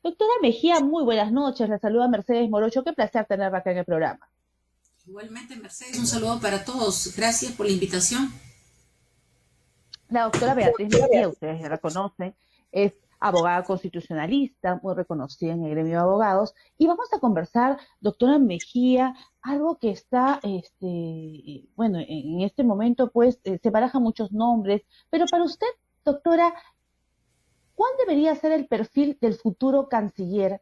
Doctora Mejía, muy buenas noches. La saluda Mercedes Morocho. Qué placer tenerla acá en el programa. Igualmente, Mercedes, un saludo para todos. Gracias por la invitación. La doctora Beatriz Mejía, ustedes ya la conocen, es abogada constitucionalista, muy reconocida en el gremio de abogados. Y vamos a conversar, doctora Mejía, algo que está, bueno, en este momento, pues, se barajan muchos nombres, pero para usted, doctora, ¿cuál debería ser el perfil del futuro canciller?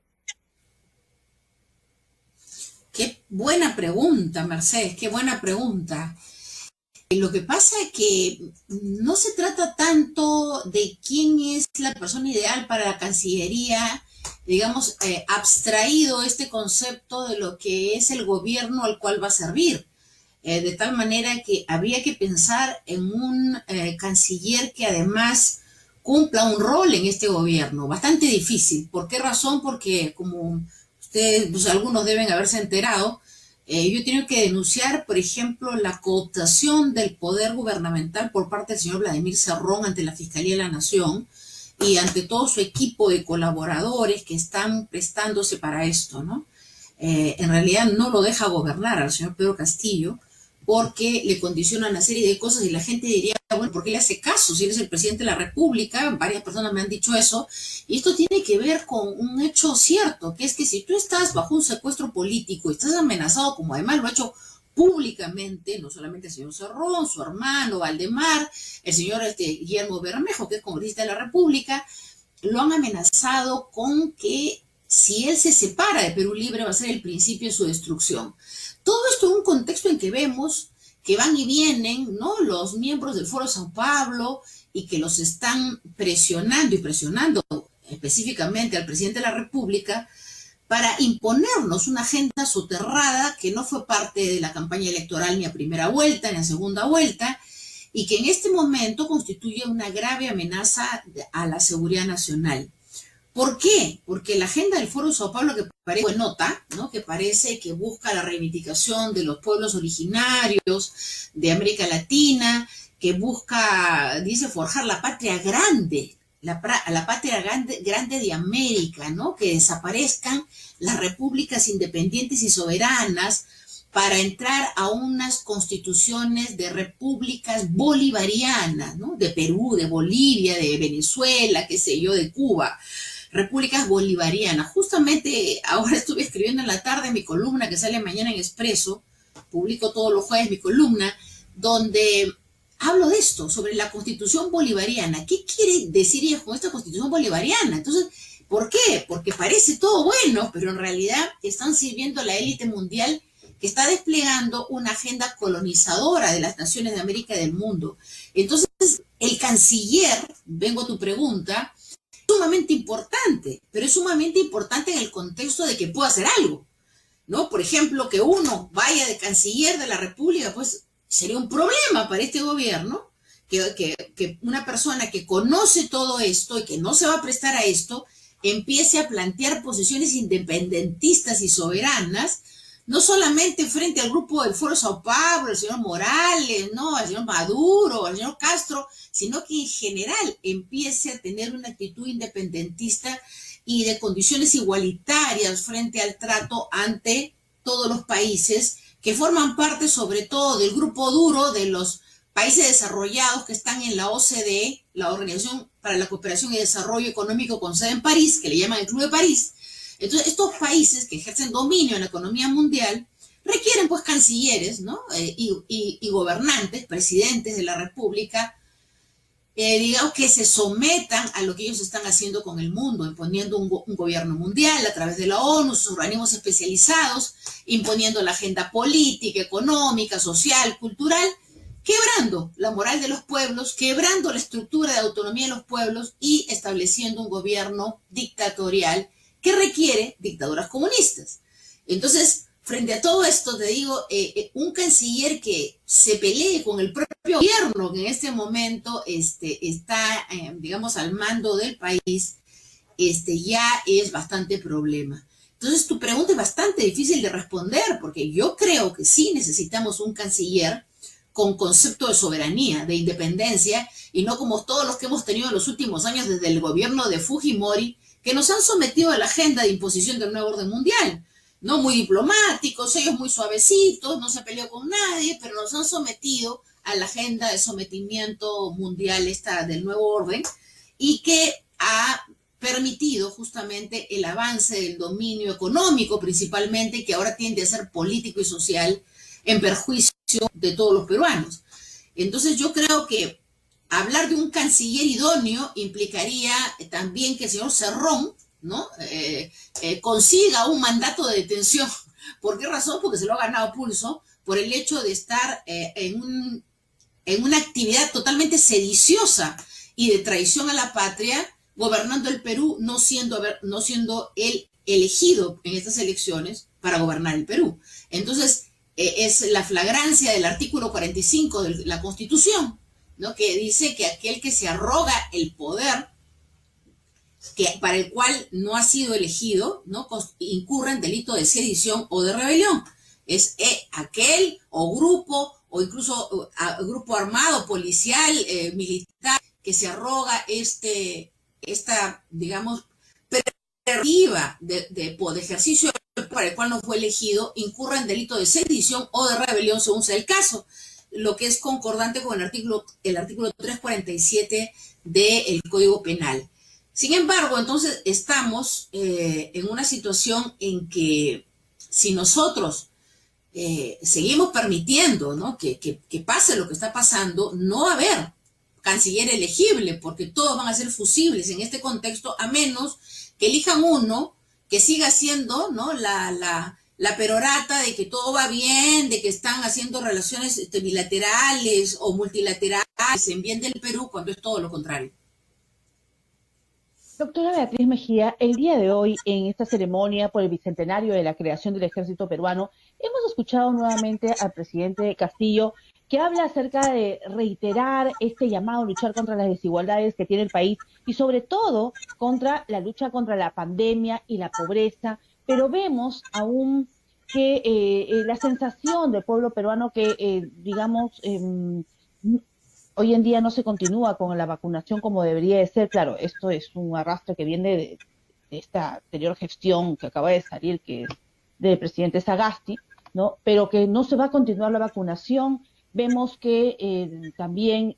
Qué buena pregunta, Mercedes, qué buena pregunta. Lo que pasa es que no se trata tanto de quién es la persona ideal para la Cancillería, digamos, abstraído este concepto de lo que es el gobierno al cual va a servir. De tal manera que habría que pensar en un canciller que además cumpla un rol en este gobierno, bastante difícil. ¿Por qué razón? Porque como ustedes, pues algunos deben haberse enterado, yo he tenido que denunciar, por ejemplo, la cooptación del poder gubernamental por parte del señor Vladimir Cerrón ante la Fiscalía de la Nación y ante todo su equipo de colaboradores que están prestándose para esto, ¿no? En realidad no lo deja gobernar al señor Pedro Castillo porque le condiciona una serie de cosas y la gente diría, bueno, ¿por qué le hace caso? Si él es el presidente de la República, varias personas me han dicho eso, y esto tiene que ver con un hecho cierto, que es que si tú estás bajo un secuestro político y estás amenazado, como además lo ha hecho públicamente, no solamente el señor Cerrón, su hermano Valdemar, el señor Guillermo Bermejo, que es congresista de la República, lo han amenazado con que si él se separa de Perú Libre va a ser el principio de su destrucción. Todo esto en un contexto en que vemos que van y vienen, ¿no?, los miembros del Foro Sao Paulo y que los están presionando y presionando específicamente al presidente de la República para imponernos una agenda soterrada que no fue parte de la campaña electoral ni a primera vuelta ni a segunda vuelta y que en este momento constituye una grave amenaza a la seguridad nacional. ¿Por qué? Porque la agenda del Foro de Sao Paulo, que parece buenota, ¿no?, que parece que busca la reivindicación de los pueblos originarios de América Latina, que busca, dice, forjar la patria grande, la patria grande de América, ¿no?, que desaparezcan las repúblicas independientes y soberanas para entrar a unas constituciones de repúblicas bolivarianas, ¿no?, de Perú, de Bolivia, de Venezuela, qué sé yo, de Cuba, repúblicas bolivarianas. Justamente ahora estuve escribiendo en la tarde mi columna que sale mañana en Expreso, publico todos los jueves mi columna, donde hablo de esto, sobre la constitución bolivariana. ¿Qué quiere decir ella con esta constitución bolivariana? Entonces, ¿por qué? Porque parece todo bueno, pero en realidad están sirviendo a la élite mundial que está desplegando una agenda colonizadora de las naciones de América y del mundo. Entonces, el canciller, vengo a tu pregunta, sumamente importante, pero es sumamente importante en el contexto de que pueda hacer algo, ¿no? Por ejemplo, que uno vaya de canciller de la República, pues sería un problema para este gobierno, que una persona que conoce todo esto y que no se va a prestar a esto, empiece a plantear posiciones independentistas y soberanas, no solamente frente al grupo del Foro Sao Paulo, el señor Morales, ¿no?, al señor Maduro, al señor Castro, sino que en general empiece a tener una actitud independentista y de condiciones igualitarias frente al trato ante todos los países que forman parte sobre todo del grupo duro de los países desarrollados que están en la OCDE, la Organización para la Cooperación y Desarrollo Económico con sede en París, que le llaman el Club de París. Entonces, estos países que ejercen dominio en la economía mundial requieren pues cancilleres, ¿no?, y gobernantes, presidentes de la República, digamos, que se sometan a lo que ellos están haciendo con el mundo, imponiendo un gobierno mundial a través de la ONU, sus organismos especializados, imponiendo la agenda política, económica, social, cultural, quebrando la moral de los pueblos, quebrando la estructura de autonomía de los pueblos y estableciendo un gobierno dictatorial que requiere dictaduras comunistas. Entonces, frente a todo esto, te digo, un canciller que se pelee con el propio gobierno que en este momento está, digamos, al mando del país, ya es bastante problema. Entonces, tu pregunta es bastante difícil de responder, porque yo creo que sí necesitamos un canciller con concepto de soberanía, de independencia, y no como todos los que hemos tenido en los últimos años desde el gobierno de Fujimori, que nos han sometido a la agenda de imposición del nuevo orden mundial, ¿no? Muy diplomáticos, ellos muy suavecitos, no se peleó con nadie, pero nos han sometido a la agenda de sometimiento mundial esta del nuevo orden, y que ha permitido justamente el avance del dominio económico principalmente, que ahora tiende a ser político y social en perjuicio de todos los peruanos. Entonces yo creo que hablar de un canciller idóneo implicaría también que el señor Cerrón, ¿no? Consiga un mandato de detención. ¿Por qué razón? Porque se lo ha ganado pulso por el hecho de estar en una actividad totalmente sediciosa y de traición a la patria, gobernando el Perú, no siendo él elegido en estas elecciones para gobernar el Perú. Entonces, es la flagrancia del artículo 45 de la Constitución, ¿no? Que dice que aquel que se arroga el poder para el cual no ha sido elegido, ¿no? Incurre en delito de sedición o de rebelión. Es aquel o grupo, o incluso grupo armado, policial, militar, que se arroga esta, digamos, prerrogativa de ejercicio para el cual no fue elegido, incurre en delito de sedición o de rebelión según sea el caso, lo que es concordante con el artículo 347 del Código Penal. Sin embargo, entonces estamos en una situación en que si nosotros seguimos permitiendo, ¿no? que pase lo que está pasando, no va a haber canciller elegible, porque todos van a ser fusibles en este contexto, a menos que elijan uno que siga siendo, ¿no? la perorata de que todo va bien, de que están haciendo relaciones bilaterales o multilaterales en bien del Perú, cuando es todo lo contrario. Doctora Beatriz Mejía, el día de hoy, en esta ceremonia por el bicentenario de la creación del Ejército Peruano, hemos escuchado nuevamente al presidente Castillo, que habla acerca de reiterar este llamado a luchar contra las desigualdades que tiene el país y sobre todo contra la lucha contra la pandemia y la pobreza, pero vemos aún que la sensación del pueblo peruano que, digamos, hoy en día no se continúa con la vacunación como debería de ser. Claro, esto es un arrastre que viene de esta anterior gestión que acaba de salir, que es del presidente Sagasti, ¿no? Pero que no se va a continuar la vacunación. Vemos que también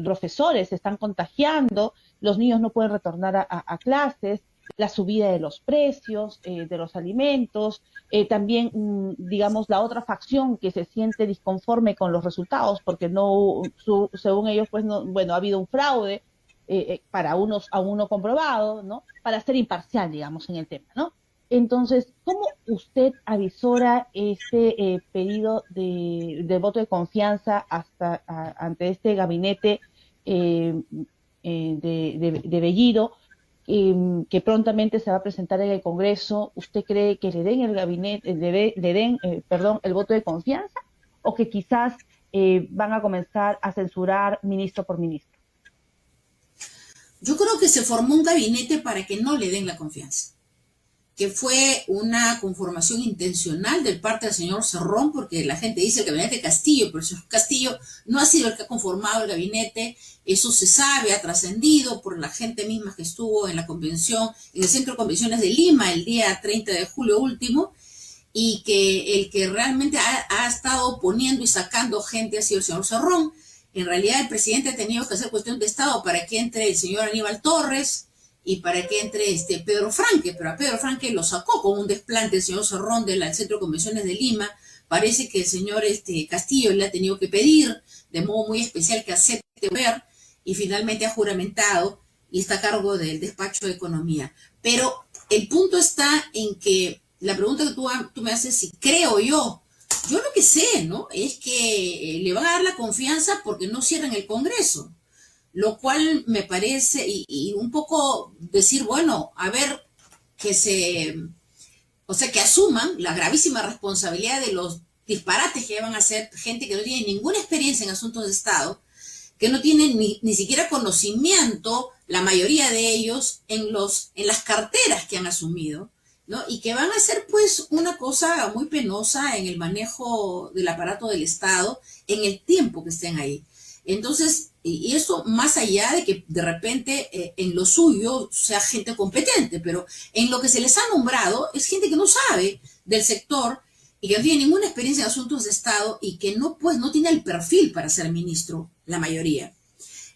profesores se están contagiando, los niños no pueden retornar a clases, la subida de los precios de los alimentos, también, digamos, la otra facción que se siente disconforme con los resultados porque no, según ellos, pues, no, bueno, ha habido un fraude para unos aún no comprobado, ¿no? Para ser imparcial, digamos, en el tema, ¿no? Entonces, ¿cómo usted avisora este pedido de voto de confianza ante este gabinete de Bellido, que prontamente se va a presentar en el Congreso? ¿Usted cree que le den el gabinete, perdón, el voto de confianza, o que quizás van a comenzar a censurar ministro por ministro? Yo creo que se formó un gabinete para que no le den la confianza, que fue una conformación intencional del parte del señor Cerrón, porque la gente dice el gabinete Castillo, pero el señor Castillo no ha sido el que ha conformado el gabinete, eso se sabe, ha trascendido por la gente misma que estuvo en la convención, en el Centro de Convenciones de Lima el día 30 de julio último, y que el que realmente ha estado poniendo y sacando gente ha sido el señor Cerrón. En realidad el presidente ha tenido que hacer cuestión de Estado para que entre el señor Aníbal Torres y para que entre Pedro Franque, pero a Pedro Franque lo sacó con un desplante el señor Cerrón del Centro de Convenciones de Lima. Parece que el señor Castillo le ha tenido que pedir de modo muy especial que acepte ver, y finalmente ha juramentado y está a cargo del despacho de Economía. Pero el punto está en que la pregunta que tú me haces, si creo yo lo que sé, ¿no? Es que le van a dar la confianza porque no cierran el Congreso, lo cual me parece, y un poco decir, bueno, a ver, o sea, que asuman la gravísima responsabilidad de los disparates que van a hacer gente que no tiene ninguna experiencia en asuntos de Estado, que no tienen ni siquiera conocimiento, la mayoría de ellos, en las carteras que han asumido, ¿no? Y que van a hacer, pues, una cosa muy penosa en el manejo del aparato del Estado en el tiempo que estén ahí. Entonces, Y eso más allá de que de repente en lo suyo sea gente competente, pero en lo que se les ha nombrado es gente que no sabe del sector y que no tiene ninguna experiencia en asuntos de Estado y que no, pues, no tiene el perfil para ser ministro, la mayoría.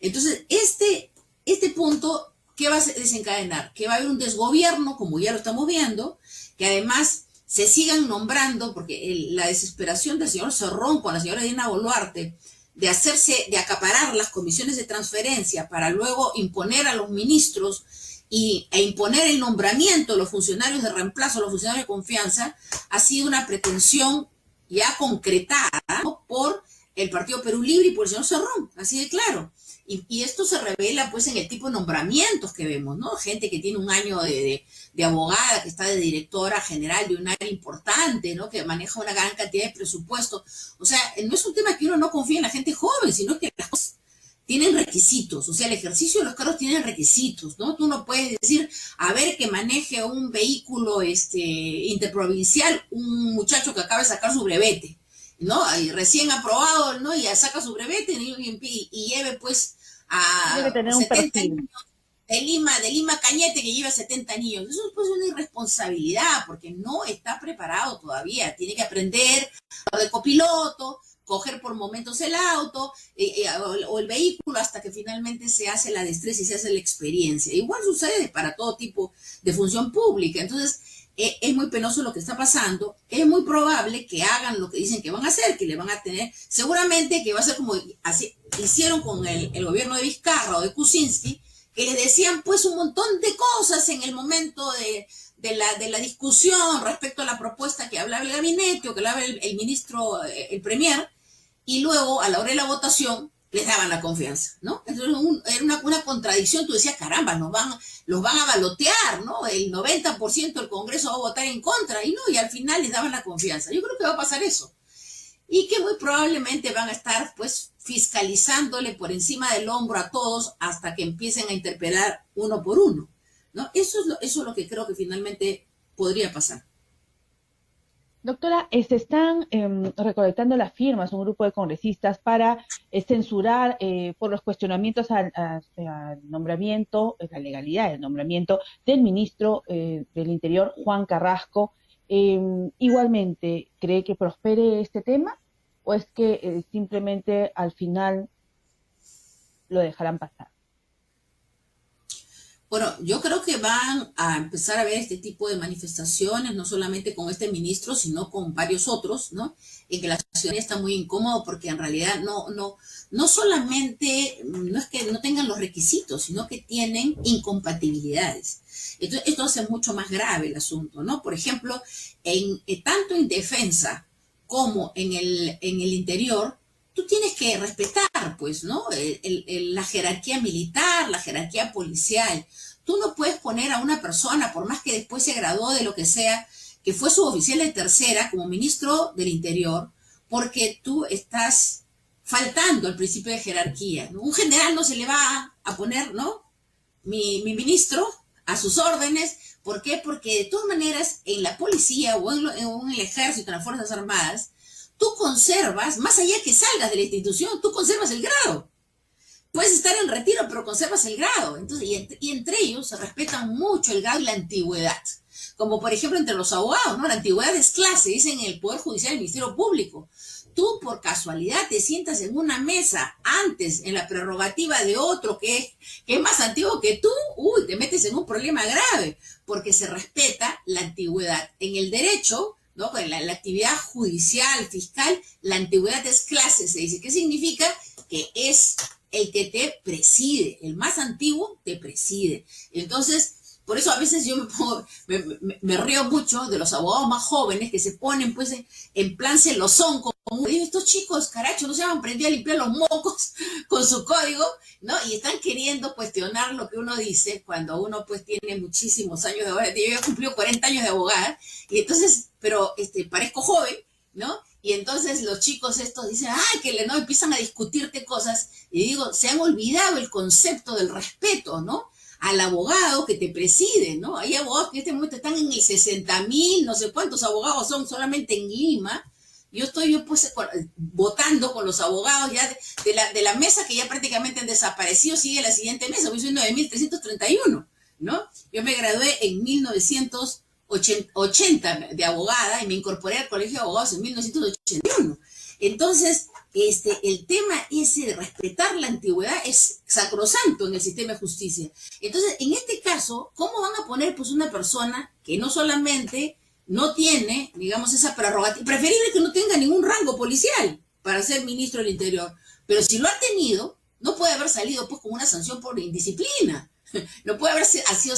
Entonces, este punto, ¿qué va a desencadenar? Que va a haber un desgobierno, como ya lo estamos viendo, que además se sigan nombrando, porque la desesperación del señor Cerrón con la señora Dina Boluarte, de acaparar las comisiones de transferencia para luego imponer a los ministros e imponer el nombramiento de los funcionarios de reemplazo, los funcionarios de confianza, ha sido una pretensión ya concretada, ¿no?, por el Partido Perú Libre y por el señor Cerrón, así de claro. Y esto se revela pues en el tipo de nombramientos que vemos, ¿no? Gente que tiene un año de abogada, que está de directora general de un área importante, ¿no? Que maneja una gran cantidad de presupuesto. O sea, no es un tema que uno no confía en la gente joven, sino que las cosas tienen requisitos. O sea, el ejercicio de los cargos tiene requisitos, ¿no? Tú no puedes decir, a ver, que maneje un vehículo interprovincial un muchacho que acaba de sacar su brevete, ¿no? Y recién aprobado, ¿no? Y ya saca su brevete y lleve pues Tiene que a tener un 70 perfil. niños de Lima Cañete, que lleva 70 niños. Eso es pues una irresponsabilidad porque no está preparado todavía. Tiene que aprender de copiloto, coger por momentos el auto o el vehículo hasta que finalmente se hace la destreza y se hace la experiencia. Igual sucede para todo tipo de función pública. Entonces, es muy penoso lo que está pasando. Es muy probable que hagan lo que dicen que van a hacer, que le van a tener, seguramente que va a ser como así, hicieron con el gobierno de Vizcarra o de Kuczynski, que les decían pues un montón de cosas en el momento de la discusión respecto a la propuesta que hablaba el gabinete o que hablaba el ministro, el premier, y luego a la hora de la votación les daban la confianza, ¿no? Entonces era una contradicción. Tú decías, caramba, los van a balotear, ¿no? El 90% del Congreso va a votar en contra, y no, y al final les daban la confianza. Yo creo que va a pasar eso. Y que muy probablemente van a estar, pues, fiscalizándole por encima del hombro a todos hasta que empiecen a interpelar uno por uno, ¿no? Eso es lo que creo que finalmente podría pasar. Doctora, se están recolectando las firmas, un grupo de congresistas, para censurar por los cuestionamientos al nombramiento, la legalidad del nombramiento del ministro del Interior, Juan Carrasco. Igualmente, ¿cree que prospere este tema o es que simplemente al final lo dejarán pasar? Bueno, yo creo que van a empezar a ver este tipo de manifestaciones, no solamente con este ministro, sino con varios otros, ¿no? En que la ciudadanía está muy incómoda porque en realidad no solamente, no es que no tengan los requisitos, sino que tienen incompatibilidades. Entonces, esto hace mucho más grave el asunto, ¿no? Por ejemplo, tanto en defensa como en el interior, tú tienes que respetar, pues, ¿no? La jerarquía militar, la jerarquía policial. Tú no puedes poner a una persona, por más que después se graduó de lo que sea, que fue suboficial de tercera como ministro del Interior, porque tú estás faltando al principio de jerarquía, ¿no? Un general no se le va a poner, ¿no? Mi ministro a sus órdenes. ¿Por qué? Porque de todas maneras en la policía o en el ejército, en las Fuerzas Armadas, tú conservas, más allá que salgas de la institución, tú conservas el grado. Puedes estar en retiro, pero conservas el grado. Entonces, y entre ellos se respetan mucho el grado y la antigüedad. Como por ejemplo entre los abogados, ¿no? La antigüedad es clase, dicen en el Poder Judicial y el Ministerio Público. Tú por casualidad te sientas en una mesa antes en la prerrogativa de otro que es más antiguo que tú, uy, te metes en un problema grave, porque se respeta la antigüedad. En el derecho, ¿no? En la actividad judicial, fiscal, la antigüedad es clase, se dice. ¿Qué significa? Que es el que te preside, el más antiguo te preside. Entonces, por eso a veces yo me río mucho de los abogados más jóvenes que se ponen pues en plan celosón, como estos chicos, caracho, no se han aprendido a limpiar los mocos con su código, ¿no? Y están queriendo cuestionar lo que uno dice cuando uno pues tiene muchísimos años de abogada. Yo ya cumplió 40 años de abogada, y entonces, pero parezco joven, ¿no? Y entonces los chicos estos dicen, ay, que no, empiezan a discutirte cosas, y digo, se han olvidado el concepto del respeto, ¿no? Al abogado que te preside, ¿no? Hay abogados que en este momento están en el 60.000, no sé cuántos abogados son solamente en Lima, Yo pues votando con los abogados ya de la mesa que ya prácticamente han desaparecido, sigue la siguiente mesa, hoy soy 9.331, ¿no? Yo me gradué en 1980 de abogada y me incorporé al Colegio de Abogados en 1981. Entonces, el tema ese de respetar la antigüedad es sacrosanto en el sistema de justicia. Entonces, en este caso, ¿cómo van a poner pues una persona que no solamente no tiene, digamos, esa prerrogativa, preferible que no tenga ningún rango policial para ser ministro del Interior, pero si lo ha tenido, no puede haber salido pues con una sanción por indisciplina, no puede haber sido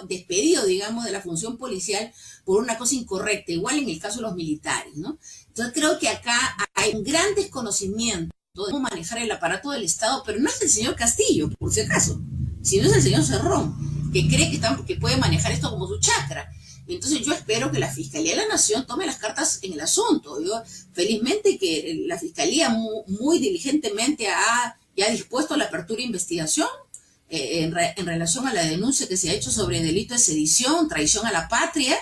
despedido, digamos, de la función policial por una cosa incorrecta, igual en el caso de los militares, ¿no? Entonces creo que acá hay un gran desconocimiento de cómo manejar el aparato del Estado, pero no es el señor Castillo, por si acaso, sino es el señor Cerrón, que cree que puede manejar esto como su chakra. Entonces yo espero que la Fiscalía de la Nación tome las cartas en el asunto. Yo, felizmente que la Fiscalía muy diligentemente ya ha dispuesto la apertura de investigación en relación a la denuncia que se ha hecho sobre delito de sedición, traición a la patria,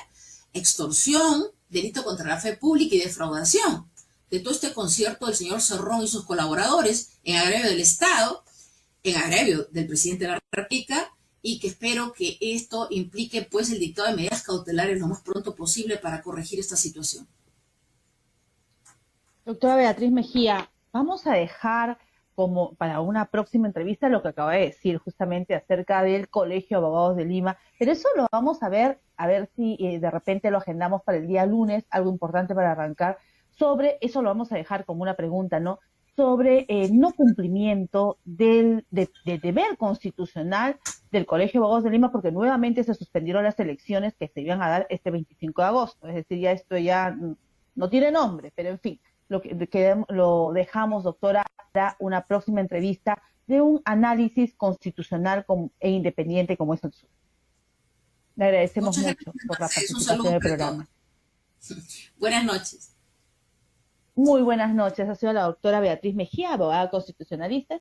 extorsión, delito contra la fe pública y defraudación. De todo este concierto del señor Cerrón y sus colaboradores en agravio del Estado, en agravio del presidente de la República, y que espero que esto implique pues el dictado de medidas cautelares lo más pronto posible para corregir esta situación. Doctora Beatriz Mejía, vamos a dejar como para una próxima entrevista lo que acaba de decir justamente acerca del Colegio de Abogados de Lima, pero eso lo vamos a ver si de repente lo agendamos para el día lunes, algo importante para arrancar, sobre eso lo vamos a dejar como una pregunta, ¿no? Sobre no cumplimiento del deber constitucional del Colegio de Abogados de Lima, porque nuevamente se suspendieron las elecciones que se iban a dar este 25 de agosto, es decir, ya esto ya no tiene nombre, pero en fin, lo dejamos, doctora, para una próxima entrevista de un análisis constitucional e independiente como es el suyo. Le agradecemos mucho por la participación en el programa. Buenas noches. Muy buenas noches. Ha sido la doctora Beatriz Mejía, abogada constitucionalista.